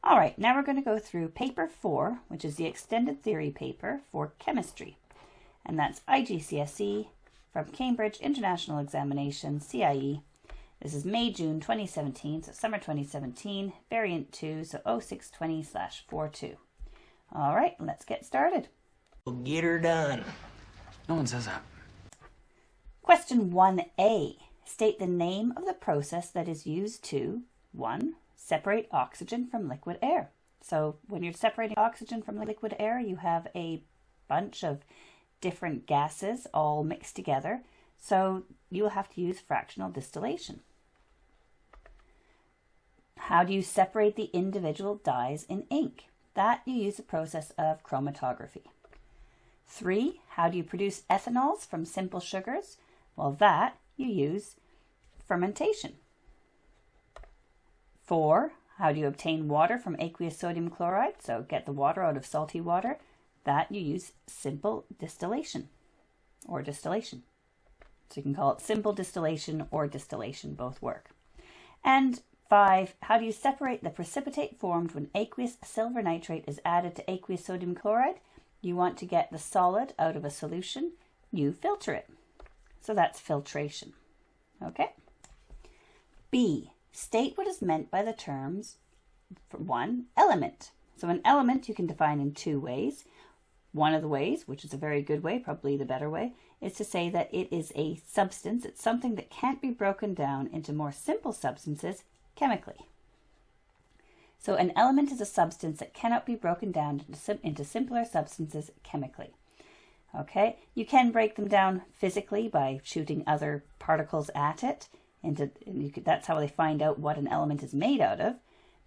All right, now we're going to go through paper 4, which is the extended theory paper for chemistry. And that's IGCSE from Cambridge International Examination, CIE. This is May, June 2017, so summer 2017, variant 2, so 0620/42. All right, let's get started. We'll get her done. No one says that. Question 1A. State the name of the process that is used to 1. Separate oxygen from liquid air. So when you're separating oxygen from liquid air, you have a bunch of different gases all mixed together. So you will have to use fractional distillation. How do you separate the individual dyes in ink? That you use the process of chromatography. 3. How do you produce ethanols from simple sugars? Well, that you use fermentation. 4. How do you obtain water from aqueous sodium chloride? So get the water out of salty water. That you use simple distillation or distillation. So you can call it simple distillation or distillation, both work. And 5. How do you separate the precipitate formed when aqueous silver nitrate is added to aqueous sodium chloride? You want to get the solid out of a solution. You filter it. So that's filtration. Okay. B. State what is meant by the terms for 1. Element. So an element you can define in 2 ways. One of the ways, which is a very good way, probably the better way, is to say that it is a substance. It's something that can't be broken down into more simple substances chemically. So an element is a substance that cannot be broken down into simpler substances chemically. Okay, you can break them down physically by shooting other particles at it. That's how they find out what an element is made out of.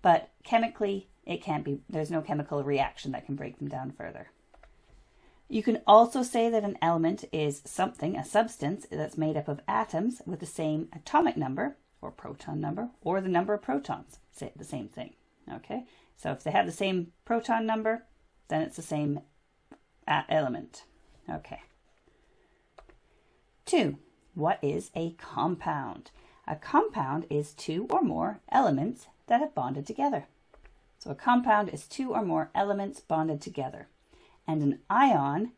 But chemically, it can't be. There's no chemical reaction that can break them down further. You can also say that an element is something, a substance, that's made up of atoms with the same atomic number, or proton number, or the number of protons. Say the same thing. Okay, so if they have the same proton number, then it's the same element. Okay. 2. What is a compound? A compound is 2 or more elements that have bonded together. So a compound is 2 or more elements bonded together. And an ion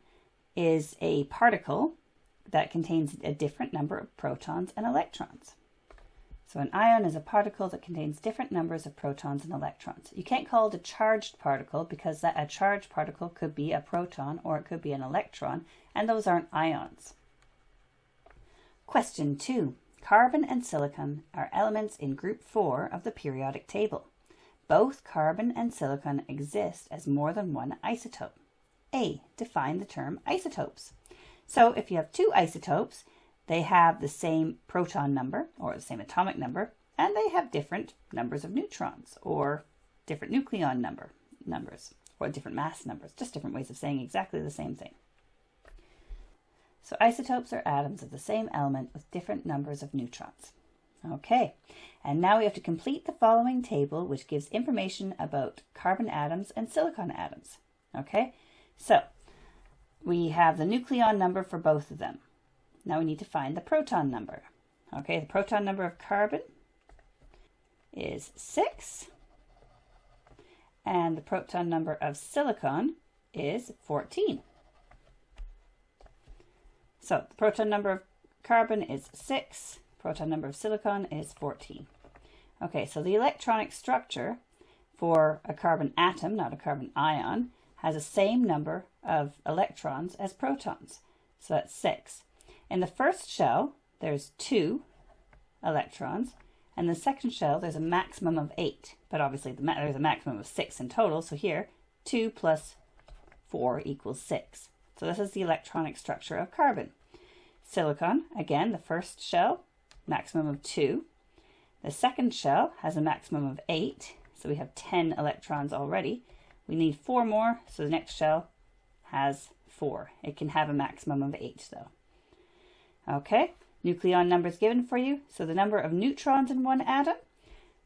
is a particle that contains a different number of protons and electrons. So an ion is a particle that contains different numbers of protons and electrons. You can't call it a charged particle because a charged particle could be a proton or it could be an electron, and those aren't ions. Question 2. Carbon and silicon are elements in group 4 of the periodic table. Both carbon and silicon exist as more than one isotope. A. Define the term isotopes. So if you have 2 isotopes, they have the same proton number or the same atomic number, and they have different numbers of neutrons or different nucleon numbers or different mass numbers, just different ways of saying exactly the same thing. So isotopes are atoms of the same element with different numbers of neutrons. Okay, and now we have to complete the following table, which gives information about carbon atoms and silicon atoms. Okay, so we have the nucleon number for both of them. Now we need to find the proton number. Okay, the proton number of carbon is 6, and the proton number of silicon is 14. So the proton number of carbon is 6, proton number of silicon is 14. Okay, so the electronic structure for a carbon atom, not a carbon ion, has the same number of electrons as protons. So that's 6. In the first shell, there's 2 electrons, and the second shell, there's a maximum of 8. But obviously, there's a maximum of 6 in total. So here, 2 plus 4 equals 6. So this is the electronic structure of carbon. Silicon, again, the first shell, maximum of 2. The second shell has a maximum of 8. So we have 10 electrons already. We need 4 more, so the next shell has 4. It can have a maximum of 8, though. Okay, nucleon number is given for you. So the number of neutrons in one atom.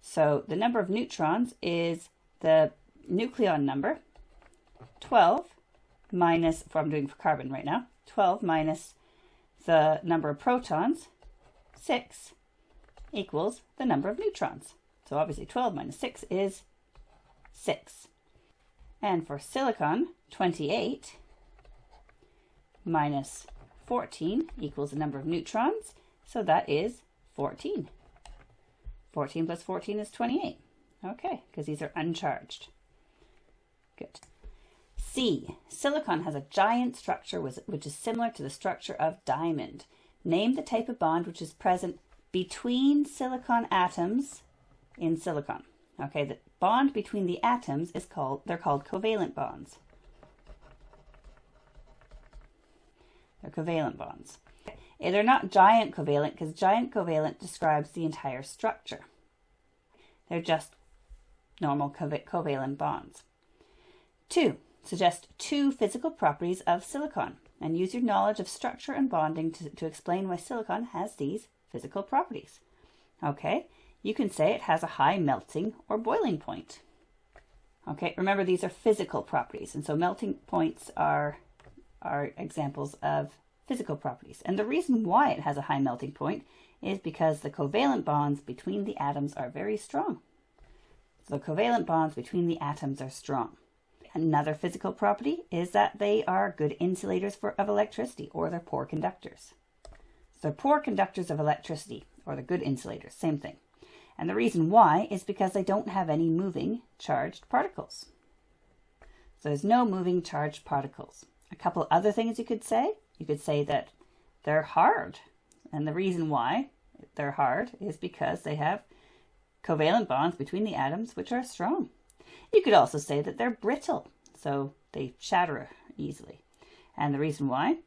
So the number of neutrons is the nucleon number, 12 minus, I'm doing for carbon right now, 12 minus the number of protons, 6, equals the number of neutrons. So obviously 12 minus 6 is 6. And for silicon, 28 minus 14 equals the number of neutrons, so that is 14. 14 plus 14 is 28. Okay, because these are uncharged. Good. C. Silicon has a giant structure which is similar to the structure of diamond. Name the type of bond which is present between silicon atoms in silicon. Okay, the bond between the atoms is they're called covalent bonds. They're covalent bonds. They're not giant covalent because giant covalent describes the entire structure. They're just normal covalent bonds. 2. Suggest 2 physical properties of silicon and use your knowledge of structure and bonding to explain why silicon has these physical properties. Okay, you can say it has a high melting or boiling point. Okay, remember these are physical properties, and so melting points are examples of physical properties. And the reason why it has a high melting point is because the covalent bonds between the atoms are very strong. So the covalent bonds between the atoms are strong. Another physical property is that they are good insulators of electricity, or they're poor conductors. So they're poor conductors of electricity, or they're good insulators, same thing. And the reason why is because they don't have any moving charged particles. So there's no moving charged particles. A couple other things you could say that they're hard. And the reason why they're hard is because they have covalent bonds between the atoms which are strong. You could also say that they're brittle, so they shatter easily. And the reason why?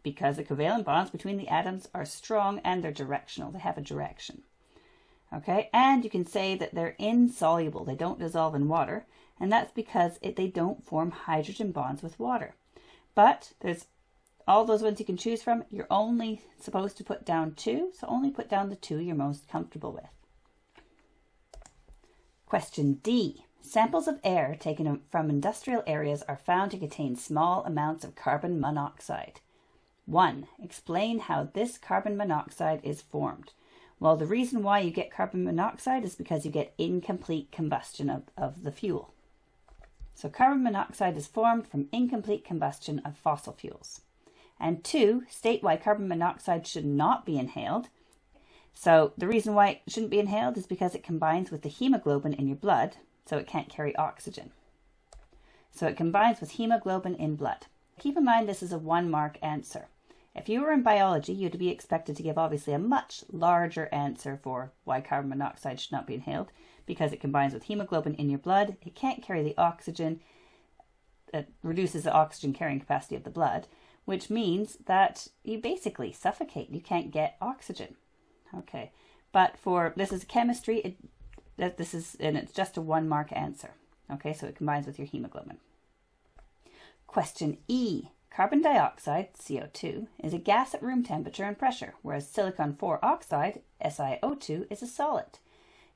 Because the covalent bonds between the atoms are strong and they're directional. They have a direction. Okay, and you can say that they're insoluble. They don't dissolve in water, and that's because they don't form hydrogen bonds with water. But there's all those ones you can choose from. You're only supposed to put down 2, so only put down the 2 you're most comfortable with. Question D. Samples of air taken from industrial areas are found to contain small amounts of carbon monoxide. 1. Explain how this carbon monoxide is formed. Well, the reason why you get carbon monoxide is because you get incomplete combustion of the fuel. So carbon monoxide is formed from incomplete combustion of fossil fuels. And 2, state why carbon monoxide should not be inhaled. So the reason why it shouldn't be inhaled is because it combines with the hemoglobin in your blood, so it can't carry oxygen. So it combines with hemoglobin in blood. Keep in mind this is a 1-mark answer. If you were in biology, you'd be expected to give obviously a much larger answer for why carbon monoxide should not be inhaled, because it combines with hemoglobin in your blood, it can't carry the oxygen, it reduces the oxygen carrying capacity of the blood, which means that you basically suffocate. You can't get oxygen. Okay, but this is chemistry, it's just a 1-mark answer. Okay, so it combines with your hemoglobin. Question E. Carbon dioxide, CO2, is a gas at room temperature and pressure, whereas silicon-4 oxide, SiO2, is a solid.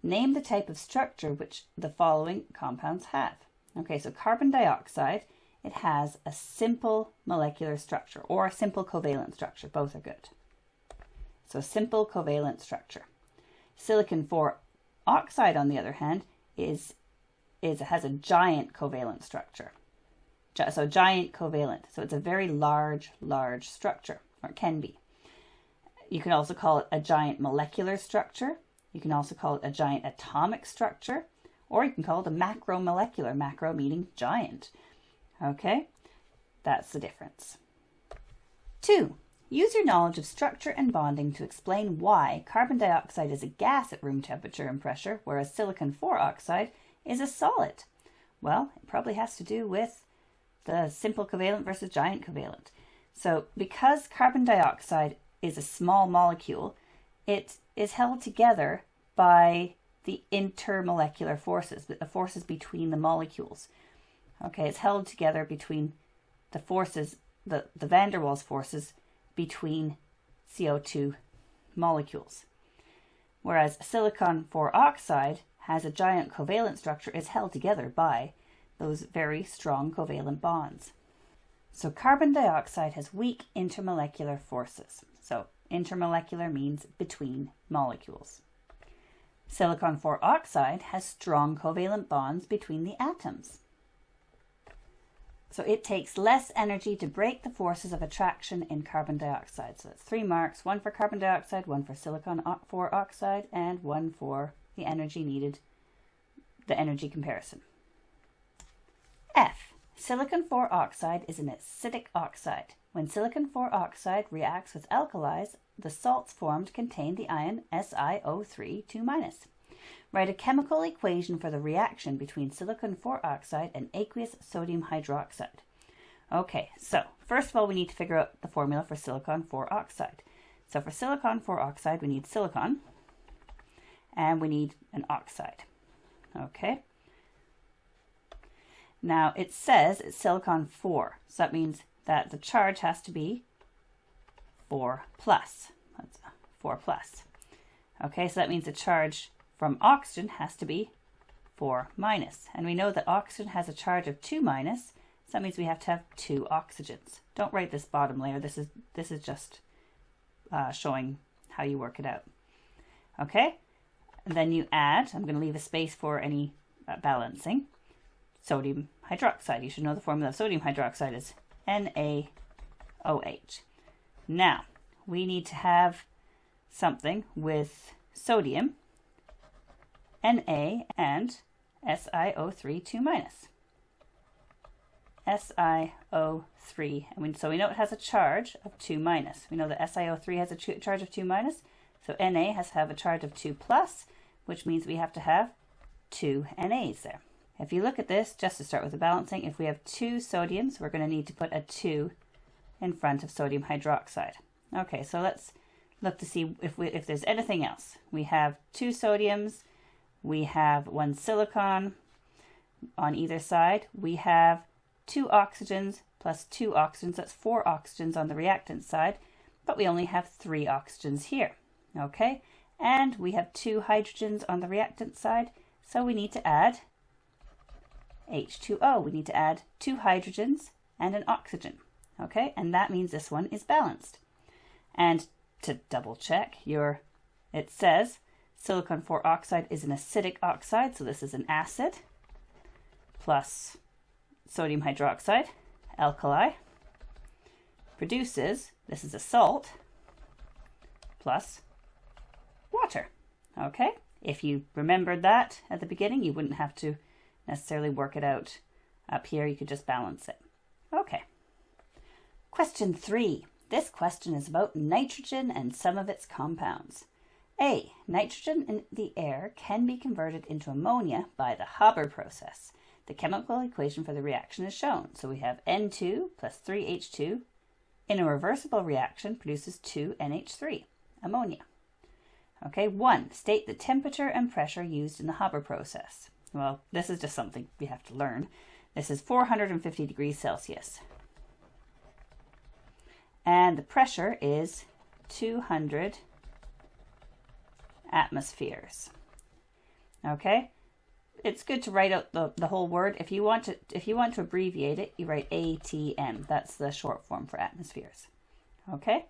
Name the type of structure which the following compounds have. Okay, so carbon dioxide, it has a simple molecular structure or a simple covalent structure. Both are good. So simple covalent structure. Silicon-4 oxide, on the other hand, has a giant covalent structure. So giant covalent. So it's a very large structure, or it can be. You can also call it a giant molecular structure. You can also call it a giant atomic structure, or you can call it a macromolecular, macro meaning giant. Okay, that's the difference. 2. Use your knowledge of structure and bonding to explain why carbon dioxide is a gas at room temperature and pressure, whereas silicon-4 oxide is a solid. Well, it probably has to do with the simple covalent versus giant covalent. So because carbon dioxide is a small molecule, it is held together by the intermolecular forces, the forces between the molecules. Okay, it's held together between the forces, the van der Waals forces between CO2 molecules. Whereas silicon-4 oxide has a giant covalent structure, is held together by those very strong covalent bonds. So carbon dioxide has weak intermolecular forces. So intermolecular means between molecules. Silicon 4 oxide has strong covalent bonds between the atoms. So it takes less energy to break the forces of attraction in carbon dioxide. So that's 3 marks, 1 for carbon dioxide, 1 for silicon 4 oxide, and 1 for the energy needed, the energy comparison. F. Silicon 4 oxide is an acidic oxide. When silicon 4 oxide reacts with alkalis, the salts formed contain the ion SiO3 2-. Write a chemical equation for the reaction between silicon 4 oxide and aqueous sodium hydroxide. Okay, so first of all, we need to figure out the formula for silicon 4 oxide. So for silicon 4 oxide, we need silicon and we need an oxide. Okay. Now it says it's silicon 4, so that means that the charge has to be 4 plus. That's 4 plus. Okay, so that means the charge from oxygen has to be 4 minus. And we know that oxygen has a charge of 2 minus, so that means we have to have 2 oxygens. Don't write this bottom layer. This is just showing how you work it out. Okay, and then you add, I'm going to leave a space for any balancing, sodium hydroxide. You should know the formula of sodium hydroxide is NaOH. Now, we need to have something with sodium, Na, and SiO3 2-. SiO3, so we know it has a charge of 2-. We know that SiO3 has a charge of 2-, so Na has to have a charge of 2 plus, which means we have to have 2 Nas there. If you look at this, just to start with the balancing, if we have 2 sodiums, we're going to need to put a 2 in front of sodium hydroxide. Okay, so let's look to see if there's anything else. We have 2 sodiums, we have 1 silicon on either side, we have 2 oxygens plus 2 oxygens, that's 4 oxygens on the reactant side, but we only have 3 oxygens here. Okay, and we have 2 hydrogens on the reactant side, so we need to add H2O. We need to add 2 hydrogens and an oxygen. Okay, and that means this one is balanced. And to double check, it says silicon 4 oxide is an acidic oxide, so this is an acid, plus sodium hydroxide, alkali, produces, this is a salt, plus water. Okay, if you remembered that at the beginning, you wouldn't have to necessarily work it out up here. You could just balance it. Okay. Question 3. This question is about nitrogen and some of its compounds. A. Nitrogen in the air can be converted into ammonia by the Haber process. The chemical equation for the reaction is shown. So we have N2 plus 3H2 in a reversible reaction produces 2NH3, ammonia. Okay, 1. State the temperature and pressure used in the Haber process. Well, this is just something we have to learn. This is 450 degrees Celsius. And the pressure is 200 atmospheres. Okay? It's good to write out the whole word. If you want to abbreviate it, you write ATM. That's the short form for atmospheres. Okay?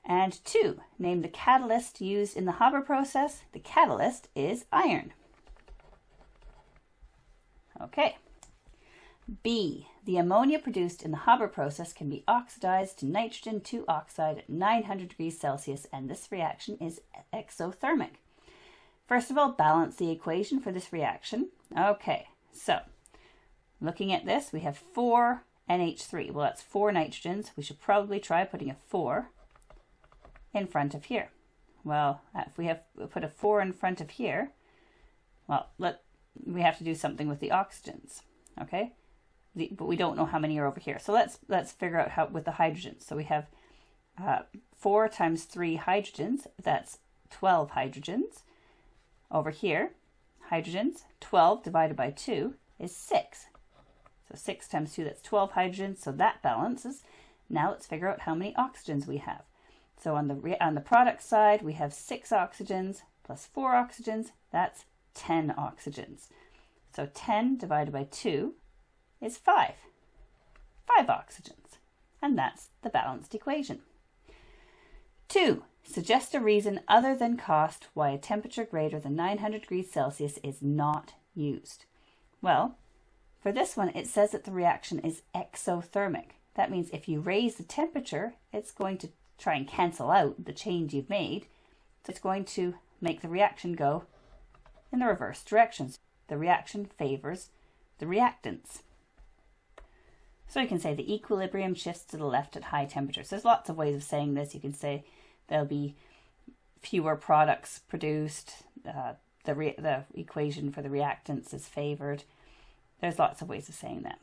And 2, name the catalyst used in the Haber process. The catalyst is iron. Okay. B, the ammonia produced in the Haber process can be oxidized to nitrogen 2 oxide at 900 degrees Celsius, and this reaction is exothermic. First of all, balance the equation for this reaction. Okay, so looking at this, we have 4 NH3. Well, that's 4 nitrogens. We should probably try putting a 4 in front of here. Well, if we put a 4 in front of here, well, we have to do something with the oxygens, okay? But we don't know how many are over here. So let's figure out how with the hydrogens. So we have 4 times 3 hydrogens. That's 12 hydrogens. Over here, hydrogens, 12 divided by 2 is 6. So 6 times 2, that's 12 hydrogens. So that balances. Now let's figure out how many oxygens we have. So on the product side, we have 6 oxygens plus 4 oxygens. That's 10 oxygens. So 10 divided by 2 is 5. 5 oxygens. And that's the balanced equation. 2. Suggest a reason other than cost why a temperature greater than 900 degrees Celsius is not used. Well, for this one, it says that the reaction is exothermic. That means if you raise the temperature, it's going to try and cancel out the change you've made. So it's going to make the reaction go in the reverse directions. The reaction favors the reactants. So you can say the equilibrium shifts to the left at high temperatures. There's lots of ways of saying this. You can say there'll be fewer products produced. The equation for the reactants is favored. There's lots of ways of saying that.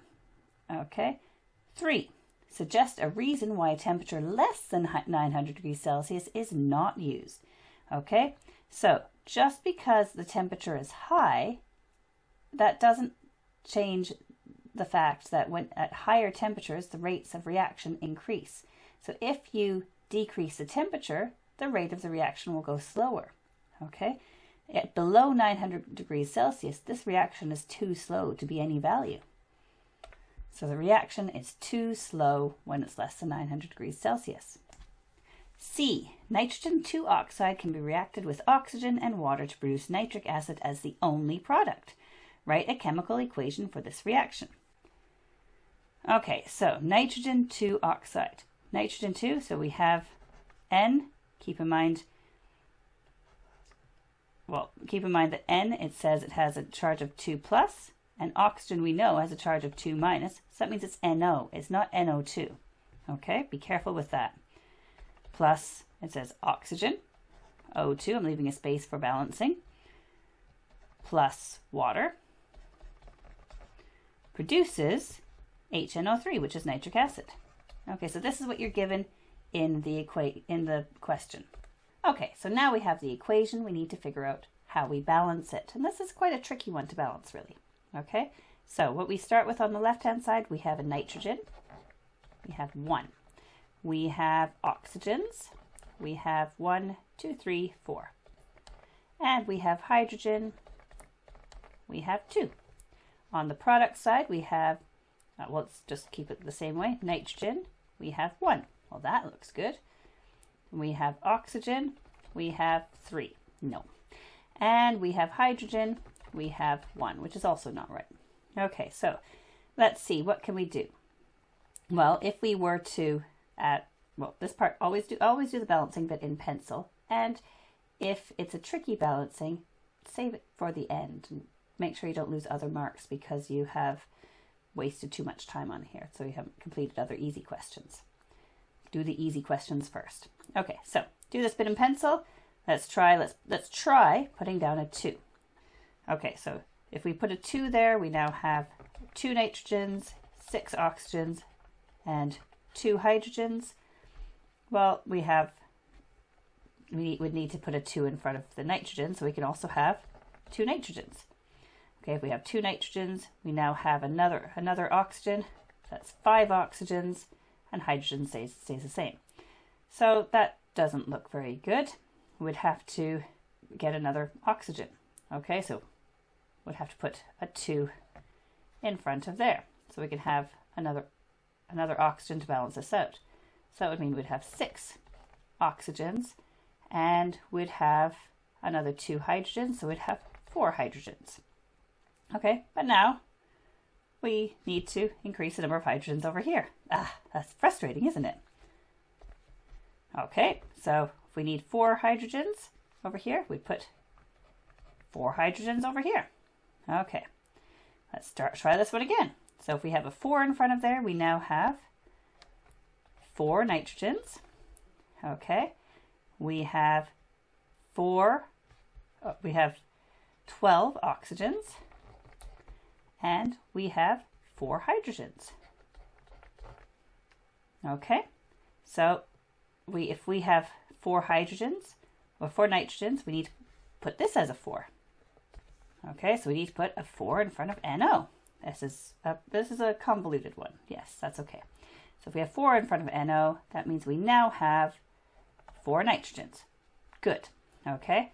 Okay. 3. Suggest a reason why a temperature less than 900 degrees Celsius is not used. Okay. So just because the temperature is high, that doesn't change the fact that when at higher temperatures, the rates of reaction increase. So if you decrease the temperature, the rate of the reaction will go slower. Okay. At below 900 degrees Celsius, this reaction is too slow to be any value. So the reaction is too slow when it's less than 900 degrees Celsius. C. Nitrogen 2 oxide can be reacted with oxygen and water to produce nitric acid as the only product. Write a chemical equation for this reaction. Okay, so nitrogen 2 oxide. Nitrogen 2, so we have N. Keep in mind that N, it says it has a charge of 2 plus, and oxygen we know has a charge of 2 minus, so that means it's NO. It's not NO2. Okay, be careful with that. Plus, it says oxygen, O2, I'm leaving a space for balancing, plus water, produces HNO3, which is nitric acid. Okay, so this is what you're given in the question. Okay, so now we have the equation. We need to figure out how we balance it. And this is quite a tricky one to balance, really. Okay, so what we start with on the left-hand side, we have a nitrogen. We have 1. We have oxygens. We have 1, 2, 3, 4. And we have hydrogen. We have 2. On the product side, we have, well, let's just keep it the same way. Nitrogen, we have 1. Well, that looks good. We have oxygen, we have 3. No. And we have hydrogen, we have 1, which is also not right. Okay, so let's see, what can we do? Well, if we were to this part, always do the balancing bit in pencil. And if it's a tricky balancing, save it for the end. And make sure you don't lose other marks because you have wasted too much time on here. So you haven't completed other easy questions. Do the easy questions first. Okay, so do this bit in pencil. Let's try putting down a 2. Okay, so if we put a 2 there, we now have 2 nitrogens, 6 oxygens, and 2 hydrogens. Well, we would need to put a 2 in front of the nitrogen, so we can also have 2 nitrogens. Okay, if we have 2 nitrogens, we now have another oxygen. That's 5 oxygens, and hydrogen stays the same. So that doesn't look very good. We'd have to get another oxygen. Okay, so we'd have to put a 2 in front of there. So we can have another oxygen to balance this out. So that would mean we'd have 6 oxygens, and we'd have another 2 hydrogens, so we'd have 4 hydrogens. Okay, but now we need to increase the number of hydrogens over here. That's frustrating, isn't it? Okay, so if we need 4 hydrogens over here, we put 4 hydrogens over here. Okay, let's try this one again. So if we have a 4 in front of there, we now have 4 nitrogens. Okay, we have 12 oxygens, and we have 4 hydrogens. Okay, so if we have 4 hydrogens or 4 nitrogens, we need to put this as a 4. Okay, so we need to put a 4 in front of NO. This is a convoluted one. Yes, that's okay. So if we have 4 in front of NO, that means we now have 4 nitrogens. Good. Okay,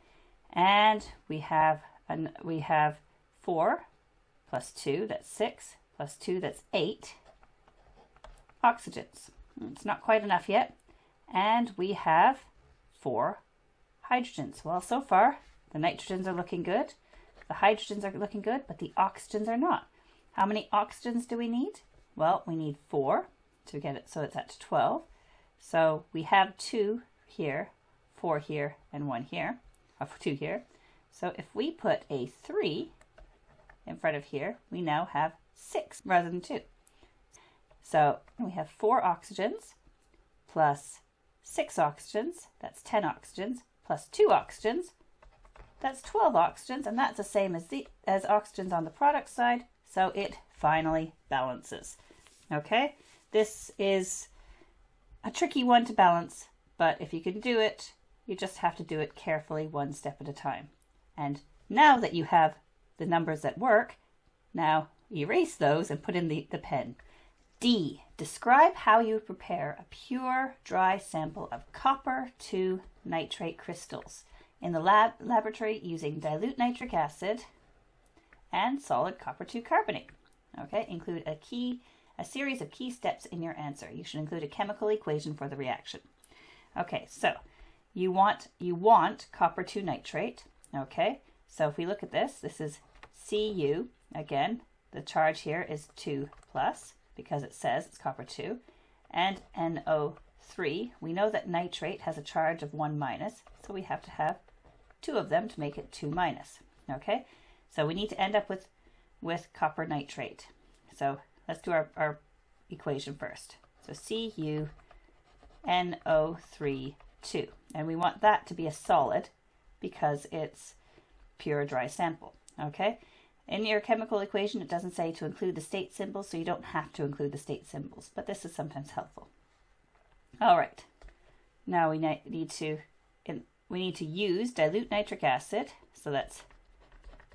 and we have 4 plus 2, that's 6, plus 2, that's 8 oxygens. It's not quite enough yet. And we have 4 hydrogens. Well, so far, the nitrogens are looking good, the hydrogens are looking good, but the oxygens are not. How many oxygens do we need? Well, we need 4 to get it so it's at 12. So we have 2 here, 4 here, and 1 here, or 2 here. So if we put a 3 in front of here, we now have 6 rather than 2. So we have 4 oxygens plus 6 oxygens, that's 10 oxygens, plus 2 oxygens, that's 12 oxygens, and that's the same as oxygens on the product side, so it finally balances. Okay, this is a tricky one to balance, but if you can do it, you just have to do it carefully, one step at a time. And now that you have the numbers that work, now erase those and put in the pen. D. Describe how you prepare a pure, dry sample of copper 2 nitrate crystals in the laboratory using dilute nitric acid and solid copper 2 carbonate. Okay, include a series of key steps in your answer. You should include a chemical equation for the reaction. Okay, so you want copper 2 nitrate. Okay, so if we look at this is Cu. Again, the charge here is 2 plus because it says it's copper 2, and NO3. We know that nitrate has a charge of 1 minus, so we have to have 2 of them to make it 2 minus. Okay, so we need to end up with copper nitrate. So let's do our equation first. So Cu NO3 2, and we want that to be a solid because it's pure dry sample. Okay, in your chemical equation it doesn't say to include the state symbols, so you don't have to include the state symbols, but this is sometimes helpful. All right, now we need to use dilute nitric acid, so that's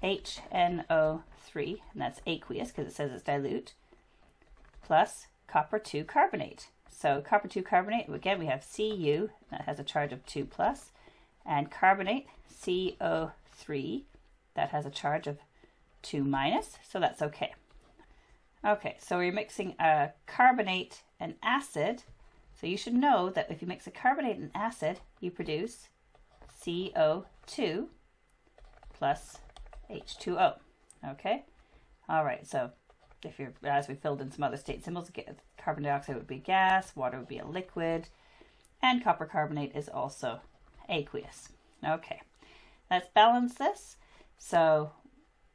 HNO3, and that's aqueous because it says it's dilute, plus copper 2 carbonate. So copper 2 carbonate, again we have Cu, that has a charge of 2 plus, and carbonate, CO3, that has a charge of 2 minus, so that's okay. Okay, so we're mixing a carbonate and acid, so you should know that if you mix a carbonate and acid, you produce CO2 plus H2O. Okay, all right, so if you're, as we filled in some other state symbols, carbon dioxide would be gas, water would be a liquid, and copper carbonate is also aqueous. Okay, let's balance this. So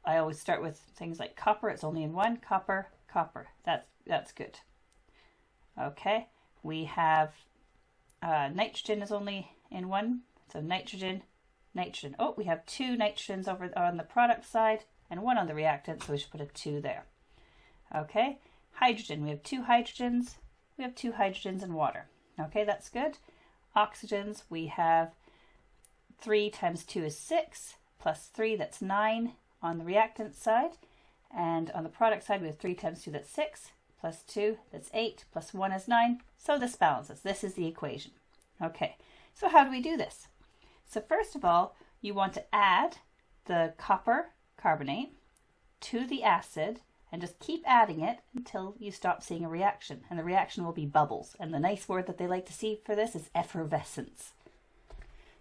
I always start with things like copper. It's only in 1. Copper, copper. That's good. Okay, we have nitrogen is only in 1. So nitrogen, nitrogen. Oh, we have 2 nitrogens over on the product side and 1 on the reactant, so we should put a 2 there. Okay, hydrogen. We have 2 hydrogens. We have 2 hydrogens in water. Okay, that's good. Oxygens, we have 3 times 2 is 6, plus 3, that's 9 on the reactant side. And on the product side, we have 3 times 2, that's 6, plus 2, that's 8, plus 1 is 9. So this balances. This is the equation. Okay, so how do we do this? So first of all, you want to add the copper carbonate to the acid and just keep adding it until you stop seeing a reaction. And the reaction will be bubbles. And the nice word that they like to see for this is effervescence.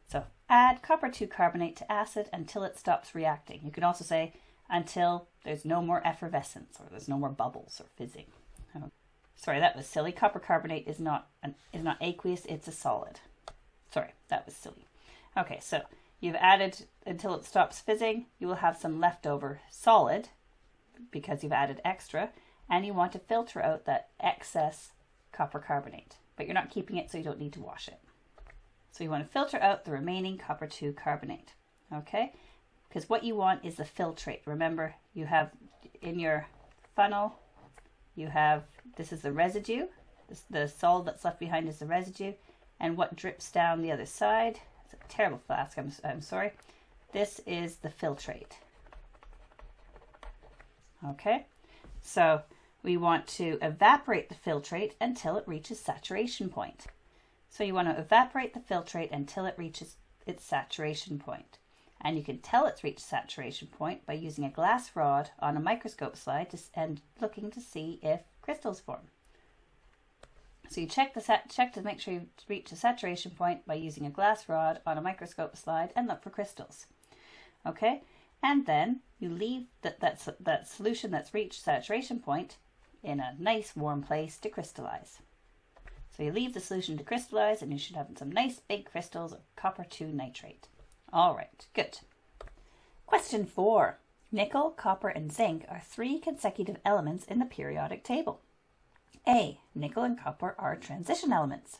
So add copper 2 carbonate to acid until it stops reacting. You can also say until there's no more effervescence or there's no more bubbles or fizzing. Oh, sorry, that was silly. Copper carbonate is not aqueous, it's a solid. Sorry, that was silly. Okay, so you've added until it stops fizzing. You will have some leftover solid because you've added extra, and you want to filter out that excess copper carbonate, but you're not keeping it, so you don't need to wash it. So you want to filter out the remaining copper 2 carbonate, okay? Because what you want is the filtrate. Remember, you have in your funnel, you have, this is the residue, the solid that's left behind is the residue, and what drips down the other side, it's a terrible flask, I'm sorry, this is the filtrate. Okay, so we want to evaporate the filtrate until it reaches saturation point. So you want to evaporate the filtrate until it reaches its saturation point. And you can tell it's reached saturation point by using a glass rod on a microscope slide and looking to see if crystals form. So you check to make sure you reach the saturation point by using a glass rod on a microscope slide and look for crystals. Okay, and then you leave that solution that's reached saturation point in a nice warm place to crystallize. So you leave the solution to crystallize and you should have some nice big crystals of copper 2 nitrate. All right, good. Question 4. Nickel, copper, and zinc are 3 consecutive elements in the periodic table. A. Nickel and copper are transition elements.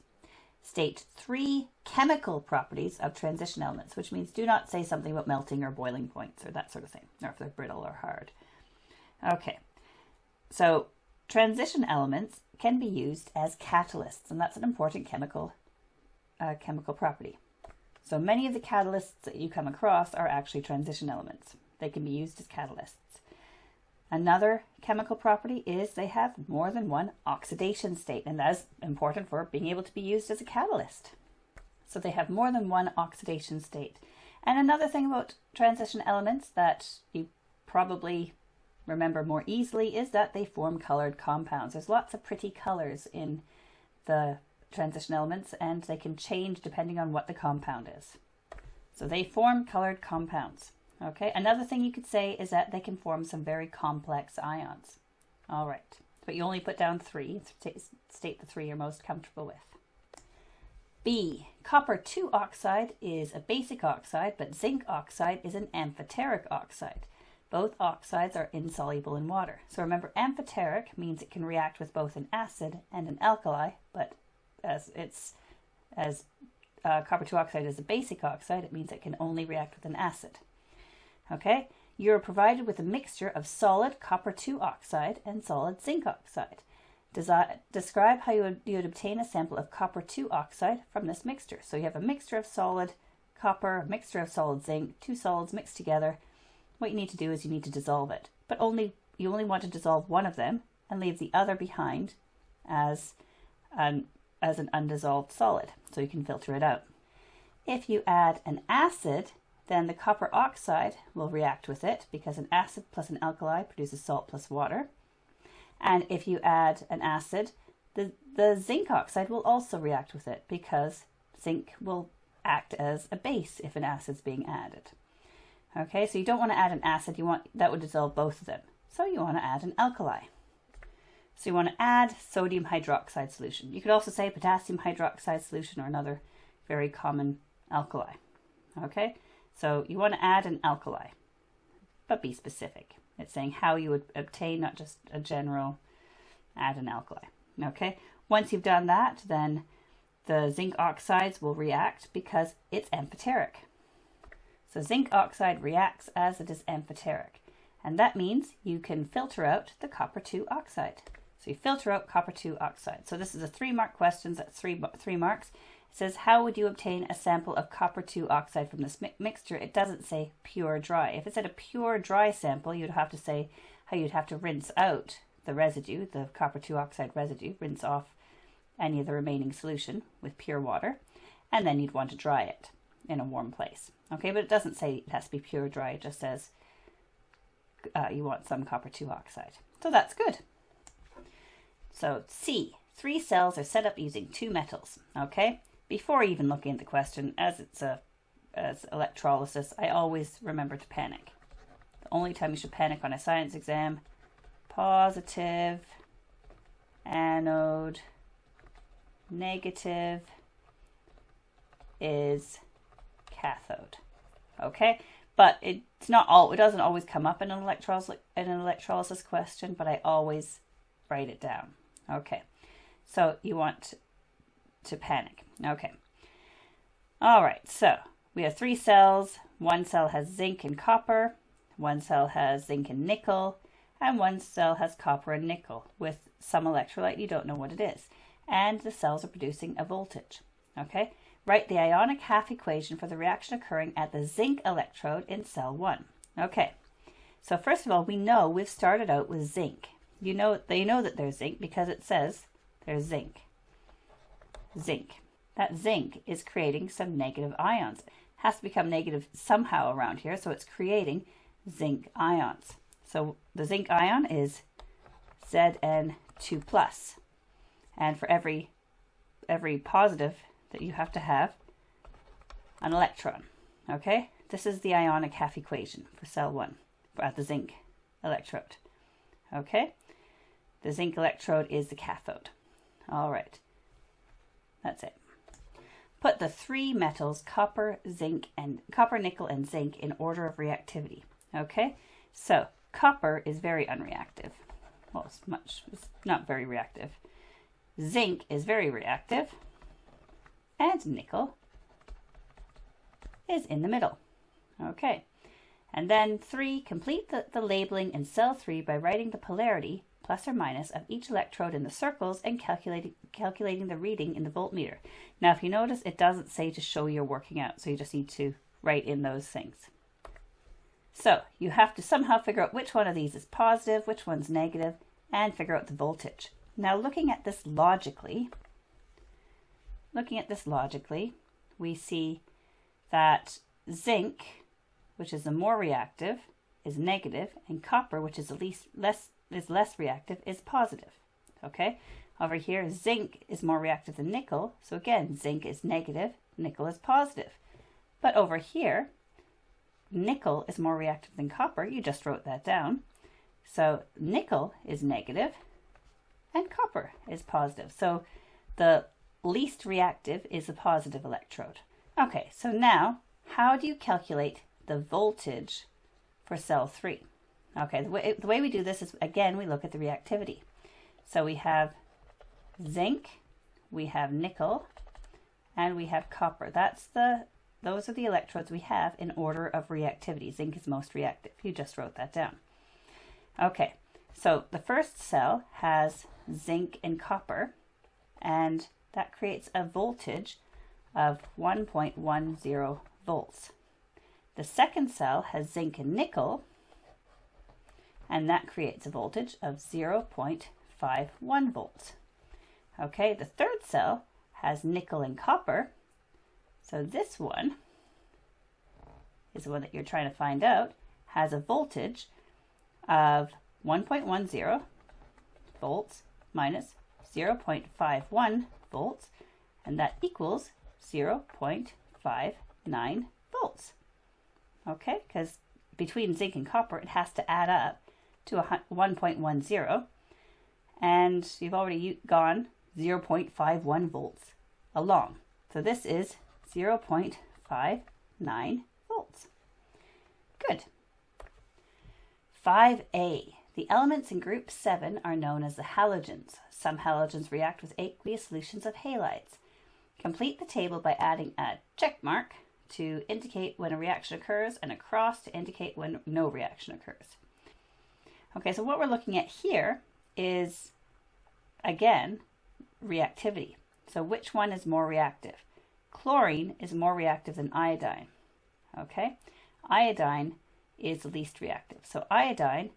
State 3 chemical properties of transition elements, which means do not say something about melting or boiling points or that sort of thing, or if they're brittle or hard. Okay, so transition elements can be used as catalysts, and that's an important chemical property. So many of the catalysts that you come across are actually transition elements. They can be used as catalysts. Another chemical property is they have more than one oxidation state, and that is important for being able to be used as a catalyst. So they have more than one oxidation state. And another thing about transition elements that you probably remember more easily is that they form colored compounds. There's lots of pretty colors in the transition elements, and they can change depending on what the compound is. So they form colored compounds. Okay, another thing you could say is that they can form some very complex ions. All right, but you only put down 3. State the 3 you're most comfortable with. B. Copper 2 oxide is a basic oxide, but zinc oxide is an amphoteric oxide. Both oxides are insoluble in water. So remember, amphoteric means it can react with both an acid and an alkali, but as copper 2 oxide is a basic oxide, it means it can only react with an acid. Okay, you're provided with a mixture of solid copper 2 oxide and solid zinc oxide. Describe how you would obtain a sample of copper 2 oxide from this mixture. So you have a mixture of solid copper, a mixture of solid zinc, 2 solids mixed together. What you need to do is you need to dissolve it, but you only want to dissolve one of them and leave the other behind as an undissolved solid, so you can filter it out. If you add an acid, then the copper oxide will react with it because an acid plus an alkali produces salt plus water. And if you add an acid, the zinc oxide will also react with it because zinc will act as a base if an acid's being added. Okay, so you don't want to add an acid, that would dissolve both of them. So you want to add an alkali. So you want to add sodium hydroxide solution. You could also say potassium hydroxide solution or another very common alkali. Okay, so you want to add an alkali, but be specific. It's saying how you would obtain, not just a general add an alkali. Okay, once you've done that, then the zinc oxides will react because it's amphoteric. So zinc oxide reacts as it is amphoteric, and that means you can filter out the copper 2 oxide. So you filter out copper 2 oxide. So this is a 3-mark question. That's three marks. It says, how would you obtain a sample of copper 2 oxide from this mixture? It doesn't say pure dry. If it said a pure dry sample, you'd have to say how you'd have to rinse out the residue, the copper 2 oxide residue, rinse off any of the remaining solution with pure water, and then you'd want to dry it in a warm place. Okay, but it doesn't say it has to be pure dry. It just says you want some copper 2 oxide. So that's good. So C, 3 cells are set up using 2 metals. Okay, before even looking at the question, as electrolysis, I always remember to panic. The only time you should panic on a science exam, positive, anode, negative is cathode. Okay, but it's not all. It doesn't always come up in an electrolysis question, but I always write it down. Okay, so you want to panic. Okay, all right. So we have 3 cells. 1 cell has zinc and copper. 1 cell has zinc and nickel, and 1 cell has copper and nickel with some electrolyte. You don't know what it is, and the cells are producing a voltage. Okay. Write the ionic half equation for the reaction occurring at the zinc electrode in cell 1. Okay, so first of all, we've started out with zinc. You know that there's zinc because it says there's zinc. Zinc. That zinc is creating some negative ions. It has to become negative somehow around here, so it's creating zinc ions. So the zinc ion is Zn2+. And for every every positive that you have to have an electron. Okay, this is the ionic half equation for cell 1 at the zinc electrode. Okay, the zinc electrode is the cathode. All right, that's it. Put the three metals copper, nickel, and zinc in order of reactivity. Okay, so copper is very unreactive. Well, it's not very reactive. Zinc is very reactive, and nickel is in the middle. Okay, and then 3, complete the labeling in cell 3 by writing the polarity, plus or minus, of each electrode in the circles and calculating the reading in the voltmeter. Now, if you notice, it doesn't say to show you're working out, so you just need to write in those things. So you have to somehow figure out which one of these is positive, which one's negative, and figure out the voltage. Now, looking at this logically, we see that zinc, which is the more reactive, is negative, and copper, which is less reactive, is positive. Okay, over here, zinc is more reactive than nickel, so again, zinc is negative, nickel is positive. But over here, nickel is more reactive than copper. You just wrote that down. So nickel is negative and copper is positive. So the least reactive is the positive electrode. Okay, so now how do you calculate the voltage for cell 3? Okay, the way we do this is, again, we look at the reactivity. So we have zinc, we have nickel, and we have copper. Those are the electrodes we have in order of reactivity. Zinc is most reactive. You just wrote that down. Okay, so the first cell has zinc and copper, and that creates a voltage of 1.10 volts. The second cell has zinc and nickel, and that creates a voltage of 0.51 volts. Okay, the third cell has nickel and copper, so this one is the one that you're trying to find out, has a voltage of 1.10 volts minus 0.51 volts, and that equals 0.59 volts. Okay, because between zinc and copper, it has to add up to 1.10, and you've already gone 0.51 volts along. So this is 0.59 volts. Good. 5a. The elements in group 7 are known as the halogens. Some halogens react with aqueous solutions of halides. Complete the table by adding a check mark to indicate when a reaction occurs and a cross to indicate when no reaction occurs. Okay, so what we're looking at here is, again, reactivity. So which one is more reactive? Chlorine is more reactive than iodine. Okay, iodine is the least reactive. So iodine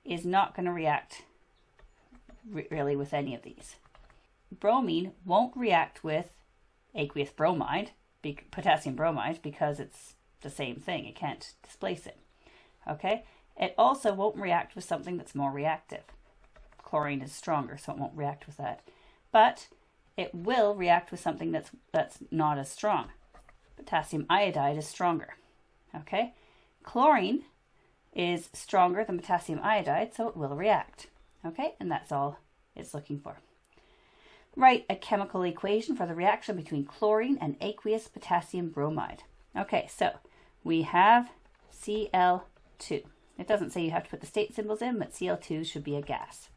is not going to react really with any of these. Bromine won't react with aqueous bromide, potassium bromide, because it's the same thing. It can't displace it. Okay, it also won't react with something that's more reactive. Chlorine is stronger, so it won't react with that. But it will react with something that's not as strong. Potassium iodide is stronger. Okay, chlorine is stronger than potassium iodide, so it will react. Okay, and that's all it's looking for. Write a chemical equation for the reaction between chlorine and aqueous potassium bromide. Okay, so we have Cl2. It doesn't say you have to put the state symbols in, but Cl2 should be a gas.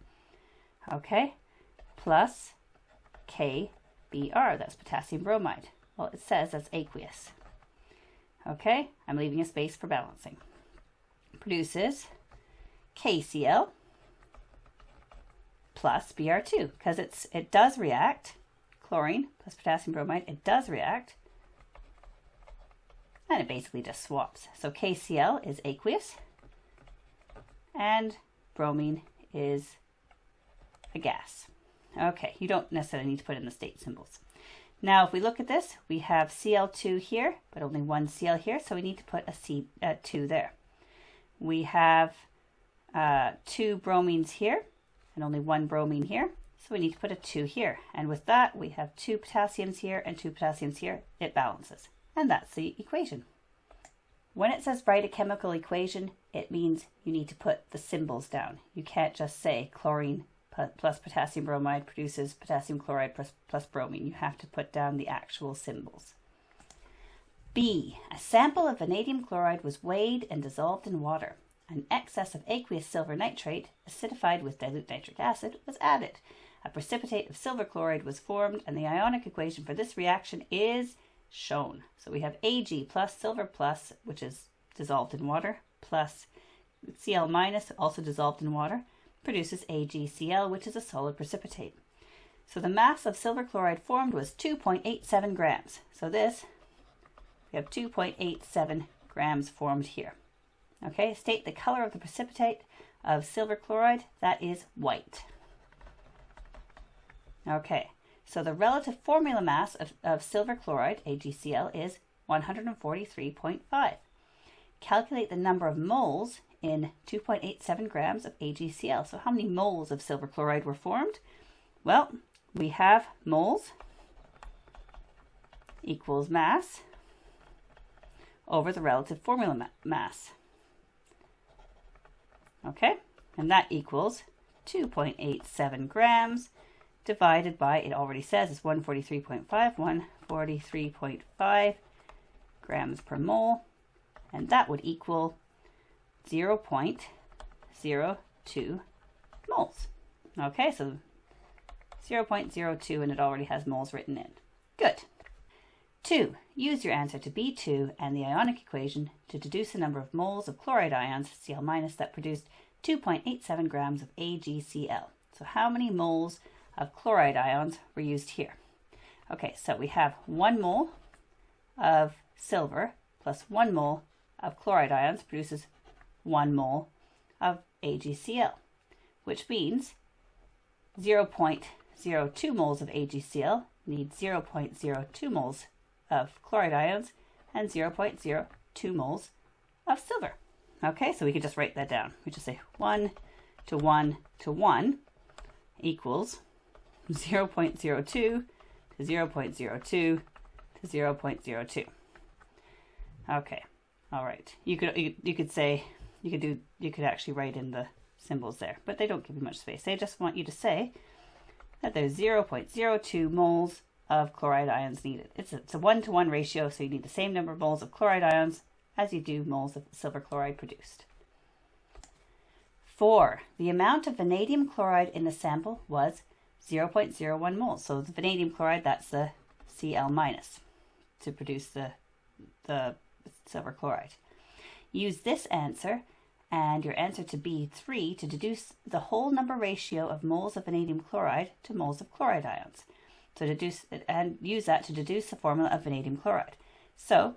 Okay, plus KBr, that's potassium bromide. Well, it says that's aqueous. Okay, I'm leaving a space for balancing. Produces KCl plus Br2, because it does react. Chlorine plus potassium bromide, it does react. And it basically just swaps. So KCl is aqueous, and bromine is a gas. Okay, you don't necessarily need to put in the state symbols. Now, if we look at this, we have Cl2 here, but only one Cl here, so we need to put a C2 there. We have 2 bromines here, and only one bromine here, So we need to put a 2 here. And with that, we have 2 potassiums here and 2 potassiums here. It balances. And that's the equation. When it says write a chemical equation, it means you need to put the symbols down. You can't just say chlorine plus potassium bromide produces potassium chloride plus bromine. You have to put down the actual symbols. B. A sample of vanadium chloride was weighed and dissolved in water. An excess of aqueous silver nitrate, acidified with dilute nitric acid, was added. A precipitate of silver chloride was formed, and the ionic equation for this reaction is shown. So we have Ag plus silver plus, which is dissolved in water, plus Cl minus, also dissolved in water, produces AgCl, which is a solid precipitate. So the mass of silver chloride formed was 2.87 grams. So this, we have 2.87 grams formed here. Okay, state the color of the precipitate of silver chloride. That is white. Okay, so the relative formula mass of silver chloride, AgCl, is 143.5. Calculate the number of moles in 2.87 grams of AgCl. So how many moles of silver chloride were formed? Well, we have moles equals mass over the relative formula mass. Okay, and that equals 2.87 grams divided by, it already says, it's 143.5, 143.5 grams per mole, and that would equal 0.02 moles. Okay, so 0.02, and it already has moles written in. Good. 2. Use your answer to B2 and the ionic equation to deduce the number of moles of chloride ions, Cl minus, that produced 2.87 grams of AgCl. So how many moles of chloride ions were used here? Okay, so we have 1 mole of silver plus 1 mole of chloride ions produces 1 mole of AgCl, which means 0.02 moles of AgCl need 0.02 moles of chloride ions and 0.02 moles of silver. Okay, so we could just write that down. We just say 1 to 1 to 1 equals 0.02 to 0.02 to 0.02. Okay, all right. You could actually write in the symbols there, but they don't give you much space. They just want you to say that there's 0.02 moles of chloride ions needed. It's a 1-to-1 ratio, so you need the same number of moles of chloride ions as you do moles of silver chloride produced. 4. The amount of vanadium chloride in the sample was 0.01 moles. So the vanadium chloride, that's the Cl minus to produce the silver chloride. Use this answer and your answer to B3 to deduce the whole number ratio of moles of vanadium chloride to moles of chloride ions. So use that to deduce the formula of vanadium chloride. So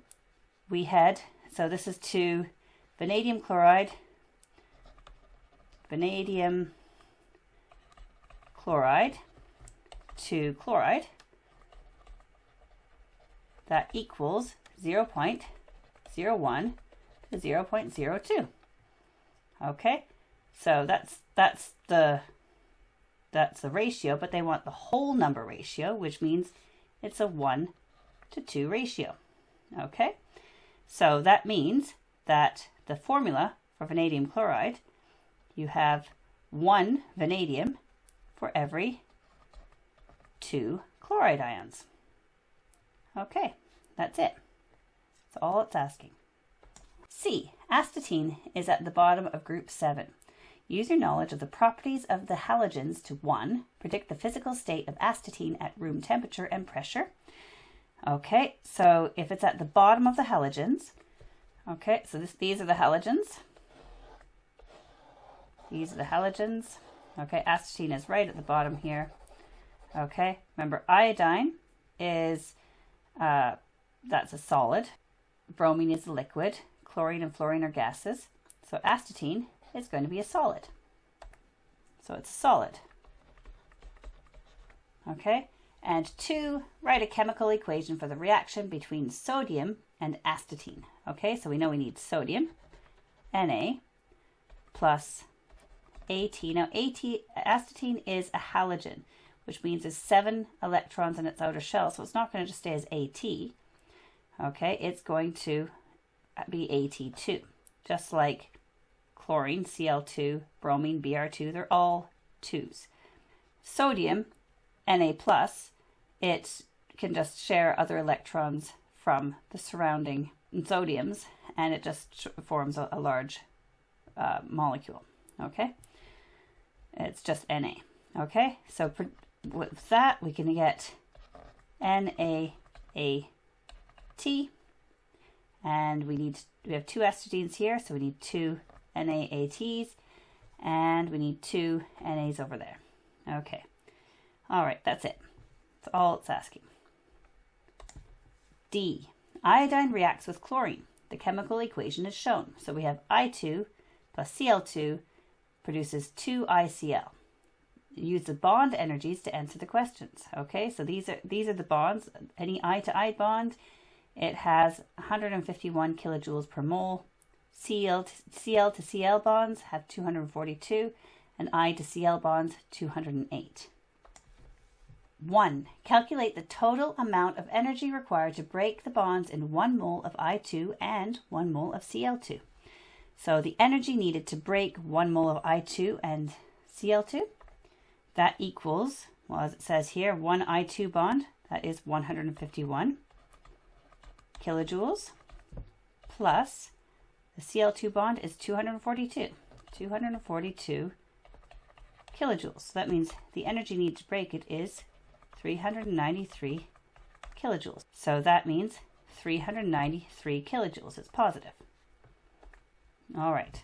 this is to vanadium chloride to chloride. That equals 0.01 to 0.02. Okay, so that's the ratio, but they want the whole number ratio, which means it's a 1 to 2 ratio. Okay, so that means that the formula for vanadium chloride, you have 1 vanadium for every 2 chloride ions. Okay, that's it. That's all it's asking. C. Astatine is at the bottom of group 7. Use your knowledge of the properties of the halogens to 1. Predict the physical state of astatine at room temperature and pressure. Okay, so if it's at the bottom of the halogens, okay, so these are the halogens. These are the halogens. Okay, astatine is right at the bottom here. Okay, remember iodine is, that's a solid. Bromine is a liquid. Chlorine and fluorine are gases. So astatine is going to be a solid. So it's a solid. Okay, and 2, write a chemical equation for the reaction between sodium and astatine. Okay, so we know we need sodium, Na, plus AT. Now astatine is a halogen, which means there's 7 electrons in its outer shell, so it's not going to just stay as AT. Okay, it's going to be AT2, just like chlorine, Cl2, bromine, Br2, they're all 2s. Sodium, Na+, it can just share other electrons from the surrounding sodiums, and it just forms a large molecule. Okay, it's just Na. Okay, so with that we can get NaAT, and we have 2 astatines here, so we need 2 NaATs, and we need 2 Nas over there. Okay, all right, that's it. That's all it's asking. D. Iodine reacts with chlorine. The chemical equation is shown. So we have I2 plus Cl2 produces 2 ICl. Use the bond energies to answer the questions. Okay, so these are the bonds. Any I to I bond, it has 151 kilojoules per mole. Cl to Cl bonds have 242, and I to Cl bonds 208. 1. Calculate the total amount of energy required to break the bonds in 1 mole of I2 and 1 mole of Cl2. So the energy needed to break 1 mole of I2 and Cl2, that equals, well, as it says here, 1 I2 bond, that is 151 kilojoules, plus the Cl2 bond is 242 kilojoules. So that means the energy needed to break it is 393 kilojoules. So that means 393 kilojoules is positive. All right.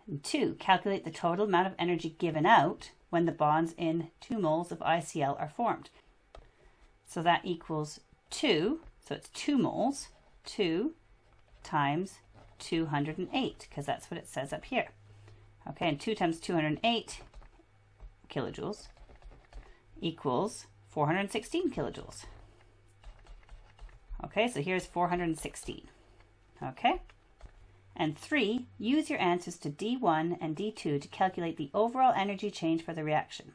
And 2, calculate the total amount of energy given out when the bonds in 2 moles of ICl are formed. So that equals 2, so it's 2 moles, 2 times 208, because that's what it says up here. Okay, and 2 times 208 kilojoules equals 416 kilojoules. Okay, so here's 416. Okay, and 3, use your answers to D1 and D2 to calculate the overall energy change for the reaction.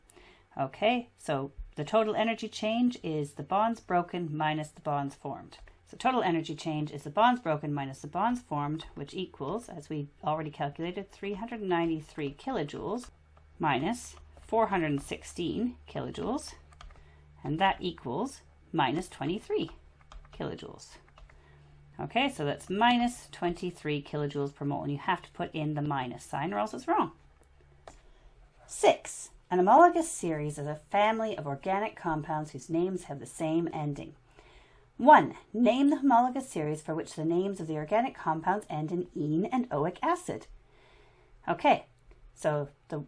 Okay, so the total energy change is the bonds broken minus the bonds formed. So total energy change is the bonds broken minus the bonds formed, which equals, as we already calculated, 393 kilojoules minus 416 kilojoules, and that equals minus 23 kilojoules. Okay, so that's minus 23 kilojoules per mole, and you have to put in the minus sign or else it's wrong. 6. An homologous series is a family of organic compounds whose names have the same ending. 1. Name the homologous series for which the names of the organic compounds end in ene and oic acid. Okay, so the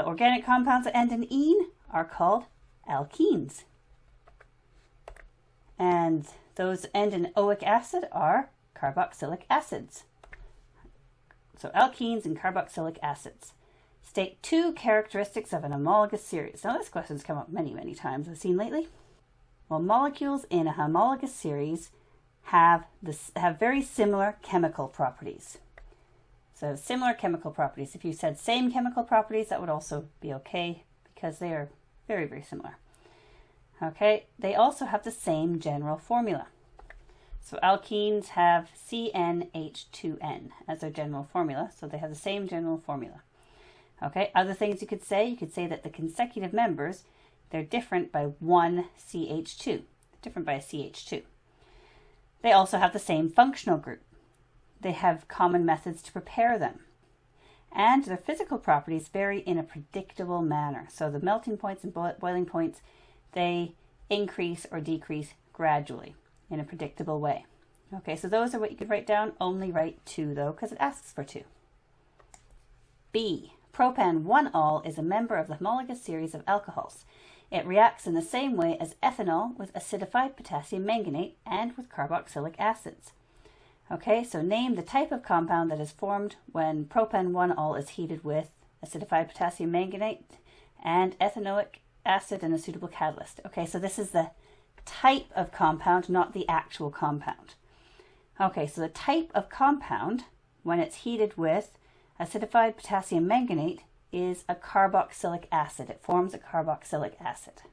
organic compounds that end in ene are called alkenes. And those end in oic acid are carboxylic acids. So alkenes and carboxylic acids. State 2 characteristics of an homologous series. Now this question's come up many, many times I've seen lately. Well, molecules in a homologous series have very similar chemical properties. So similar chemical properties. If you said same chemical properties, that would also be okay because they are very, very similar. Okay, they also have the same general formula. So alkenes have CnH2n as their general formula, so they have the same general formula. Okay, other things you could say that the consecutive members, they're different by one CH2, different by a CH2. They also have the same functional group. They have common methods to prepare them. And their physical properties vary in a predictable manner. So the melting points and boiling points, they increase or decrease gradually in a predictable way. Okay, so those are what you could write down. Only write 2 though, because it asks for 2. B. Propan 1-ol is a member of the homologous series of alcohols. It reacts in the same way as ethanol with acidified potassium manganate and with carboxylic acids. Okay, so name the type of compound that is formed when propan 1-ol is heated with acidified potassium manganate and ethanoic acid and a suitable catalyst. Okay, so this is the type of compound, not the actual compound. Okay, so the type of compound when it's heated with acidified potassium manganate is a carboxylic acid. It forms a carboxylic acid.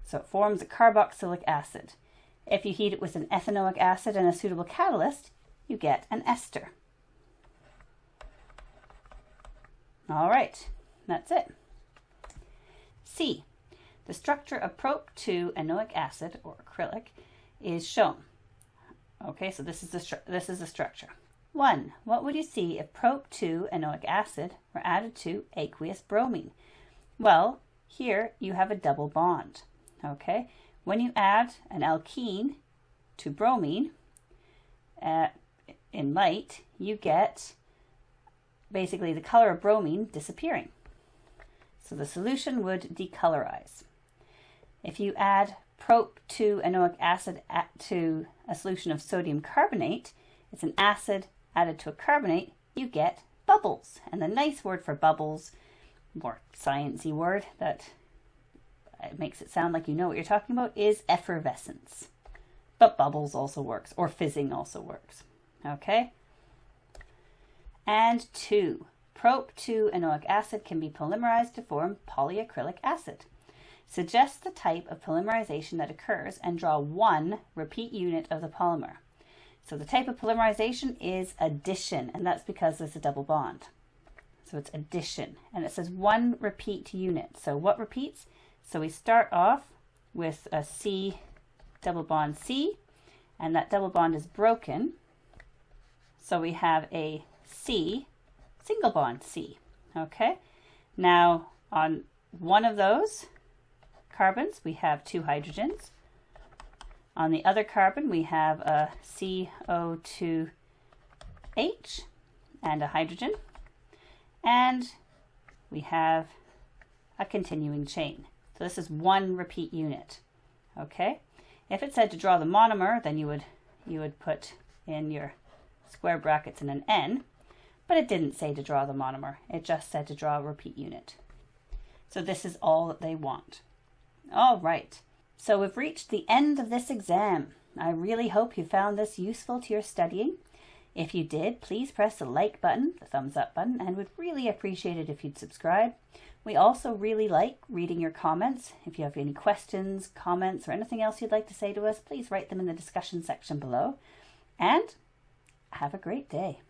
So it forms a carboxylic acid. If you heat it with an ethanoic acid and a suitable catalyst, you get an ester. All right, that's it. C. The structure of prop-2-enoic acid, or acrylic, is shown. Okay, so this is the structure. 1. What would you see if prop-2-enoic acid were added to aqueous bromine? Well, here you have a double bond. Okay, when you add an alkene to bromine in light, you get basically the color of bromine disappearing. So the solution would decolorize. If you add prop-2-enoic acid to a solution of sodium carbonate, it's an acid added to a carbonate, you get bubbles. And the nice word for bubbles, more sciencey word that it makes it sound like you know what you're talking about, is effervescence. But bubbles also works, or fizzing also works. Okay? And 2. Prop-2-enoic acid can be polymerized to form polyacrylic acid. Suggest the type of polymerization that occurs and draw one repeat unit of the polymer. So the type of polymerization is addition, and that's because there's a double bond. So it's addition, and it says one repeat unit. So what repeats? So we start off with a C double bond C, and that double bond is broken. So we have a C single bond C. Okay, now on one of those carbons we have 2 hydrogens. On the other carbon we have a CO2H and a hydrogen, and we have a continuing chain. So this is one repeat unit. Okay, if it said to draw the monomer, then you would put in your square brackets and an N, but it didn't say to draw the monomer. It just said to draw a repeat unit. So this is all that they want. All right, so we've reached the end of this exam. I really hope you found this useful to your studying. If you did, please press the like button, the thumbs up button, and would really appreciate it if you'd subscribe. We also really like reading your comments. If you have any questions, comments, or anything else you'd like to say to us, please write them in the discussion section below. And have a great day.